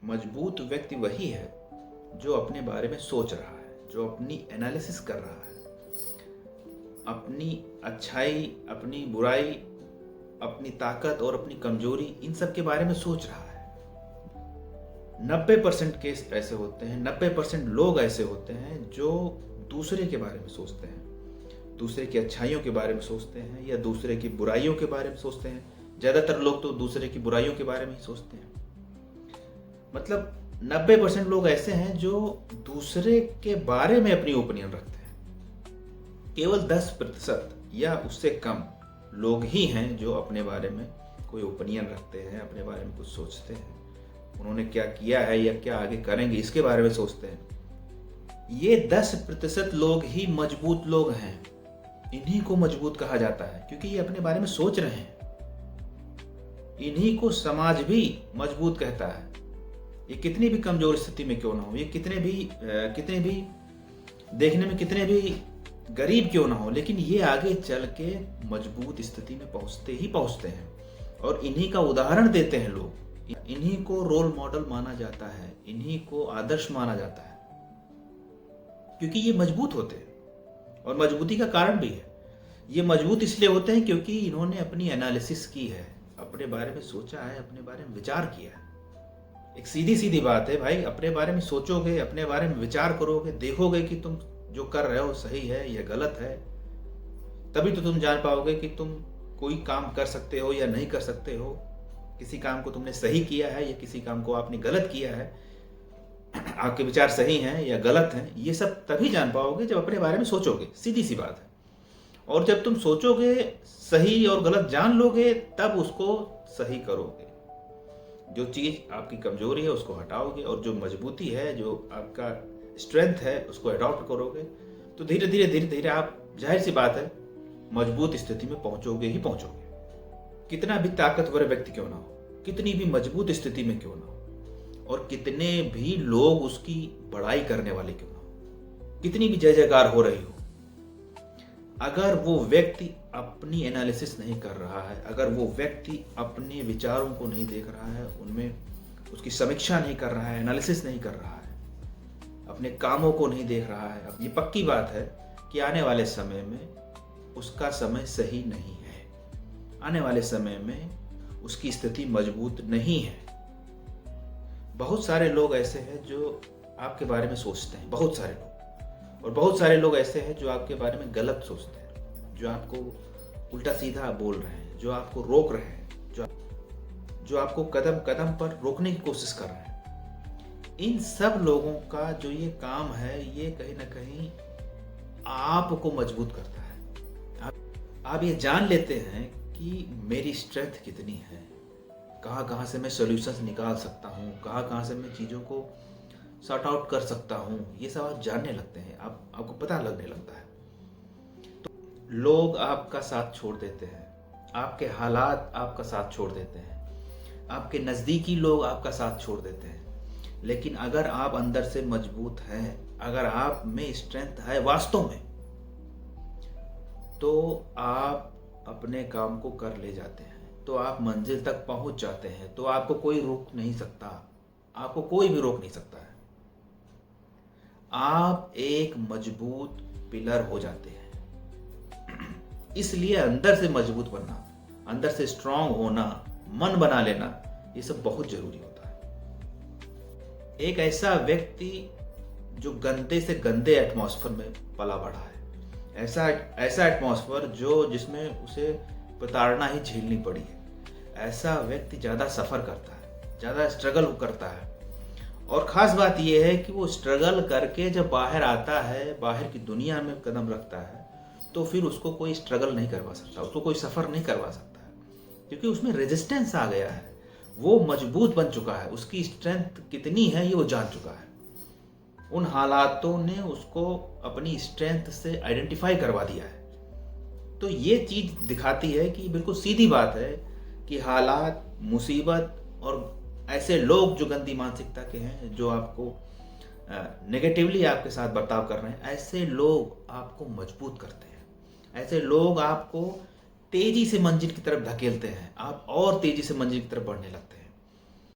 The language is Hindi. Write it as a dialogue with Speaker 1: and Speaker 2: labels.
Speaker 1: मजबूत व्यक्ति वही है जो अपने बारे में सोच रहा है, जो अपनी एनालिसिस कर रहा है, अपनी अच्छाई, अपनी बुराई, अपनी ताकत और अपनी कमजोरी, इन सब के बारे में सोच रहा है। 90% केस ऐसे होते हैं, 90% लोग ऐसे होते हैं जो दूसरे के बारे में सोचते हैं, दूसरे की अच्छाइयों के बारे में सोचते हैं या दूसरे की बुराइयों के बारे में सोचते हैं। ज़्यादातर लोग तो दूसरे की बुराइयों के बारे में ही सोचते हैं। मतलब 90% लोग ऐसे हैं जो दूसरे के बारे में अपनी ओपिनियन रखते हैं। केवल 10% या उससे कम लोग ही हैं जो अपने बारे में कोई ओपिनियन रखते हैं, अपने बारे में कुछ सोचते हैं, उन्होंने क्या किया है या क्या आगे करेंगे इसके बारे में सोचते हैं। ये 10% लोग ही मजबूत लोग हैं। इन्हीं को मजबूत कहा जाता है क्योंकि ये अपने बारे में सोच रहे हैं। इन्हीं को समाज भी मजबूत कहता है। ये कितनी भी कमजोर स्थिति में क्यों ना हो, ये कितने भी देखने में कितने भी गरीब क्यों ना हो, लेकिन ये आगे चल के मजबूत स्थिति में पहुंचते हैं और इन्हीं का उदाहरण देते हैं लोग। इन्हीं को रोल मॉडल माना जाता है, इन्हीं को आदर्श माना जाता है क्योंकि ये मजबूत होते हैं। और मजबूती का कारण भी है। ये मजबूत इसलिए होते हैं क्योंकि इन्होंने अपनी एनालिसिस की है, अपने बारे में सोचा है, अपने बारे में विचार किया है। एक सीधी सीधी बात है भाई, अपने बारे में सोचोगे, अपने बारे में विचार करोगे, देखोगे कि तुम जो कर रहे हो सही है या गलत है, तभी तो तुम जान पाओगे कि तुम कोई काम कर सकते हो या नहीं कर सकते हो, किसी काम को तुमने सही किया है या किसी काम को आपने गलत किया है, आपके विचार सही हैं या गलत हैं। ये सब तभी जान पाओगे जब अपने बारे में सोचोगे। सीधी सी बात है। और जब तुम सोचोगे, सही और गलत जान लोगे, तब उसको सही करोगे। जो चीज आपकी कमजोरी है उसको हटाओगे और जो मजबूती है, जो आपका स्ट्रेंथ है, उसको अडॉप्ट करोगे। तो धीरे धीरे आप, जाहिर सी बात है, मजबूत स्थिति में पहुंचोगे ही पहुंचोगे। कितना भी ताकतवर व्यक्ति क्यों ना हो, कितनी भी मजबूत स्थिति में क्यों ना हो, और कितने भी लोग उसकी बड़ाई करने वाले क्यों ना हो, कितनी भी जय जयकार हो रही हो, अगर वो व्यक्ति अपनी एनालिसिस नहीं कर रहा है, अगर वो व्यक्ति अपने विचारों को नहीं देख रहा है, उनमें उसकी समीक्षा नहीं कर रहा है, एनालिसिस नहीं कर रहा है, अपने कामों को नहीं देख रहा है, अब ये पक्की बात है कि आने वाले समय में उसका समय सही नहीं है। आने वाले समय में उसकी स्थिति मजबूत नहीं है। बहुत सारे लोग ऐसे हैं जो आपके बारे में सोचते हैं, बहुत सारे लोग, और बहुत सारे लोग ऐसे हैं जो आपके बारे में गलत सोचते हैं, जो आपको उल्टा सीधा बोल रहे हैं, जो आपको रोक रहे हैं, जो आपको कदम कदम पर रोकने की कोशिश कर रहे हैं। इन सब लोगों का जो ये काम है, ये कहीं ना कहीं आपको मजबूत करता है। आप ये जान लेते हैं कि मेरी स्ट्रेंथ कितनी है, कहाँ से मैं सॉल्यूशंस निकाल सकता हूँ, कहाँ से मैं चीज़ों को सॉर्ट आउट कर सकता हूँ। ये सब आप जानने लगते हैं, आपको पता लगने लगता है। तो लोग आपका साथ छोड़ देते हैं, आपके हालात आपका साथ छोड़ देते हैं, आपके नज़दीकी लोग आपका साथ छोड़ देते हैं। लेकिन अगर आप अंदर से मजबूत हैं, अगर आप में स्ट्रेंथ है वास्तव में, तो आप अपने काम को कर ले जाते हैं, तो आप मंजिल तक पहुंच जाते हैं, तो आपको कोई रोक नहीं सकता, आपको कोई भी रोक नहीं सकता है। आप एक मजबूत पिलर हो जाते हैं। इसलिए अंदर से मजबूत बनना, अंदर से स्ट्रांग होना, मन बना लेना, ये सब बहुत जरूरी होता है। एक ऐसा व्यक्ति जो गंदे से गंदे एटमॉस्फेयर में पला बढ़ा है, ऐसा एटमॉस्फेयर जिसमें उसे प्रताड़ना ही झेलनी पड़ी है, ऐसा व्यक्ति ज़्यादा सफ़र करता है, ज़्यादा स्ट्रगल करता है। और ख़ास बात यह है कि वो स्ट्रगल करके जब बाहर आता है, बाहर की दुनिया में कदम रखता है, तो फिर उसको कोई स्ट्रगल नहीं करवा सकता, उसको कोई सफ़र नहीं करवा सकता है, क्योंकि उसमें रेजिस्टेंस आ गया है। वो मजबूत बन चुका है, उसकी स्ट्रेंथ कितनी है ये वो जान चुका है। उन हालातों ने उसको अपनी स्ट्रेंथ से आइडेंटिफाई करवा दिया है। तो ये चीज़ दिखाती है कि बिल्कुल सीधी बात है कि हालात, मुसीबत और ऐसे लोग जो गंदी मानसिकता के हैं, जो आपको नेगेटिवली आपके साथ बर्ताव कर रहे हैं, ऐसे लोग आपको मजबूत करते हैं। ऐसे लोग आपको तेजी से मंजिल की तरफ धकेलते हैं, आप और तेजी से मंजिल की तरफ बढ़ने लगते हैं।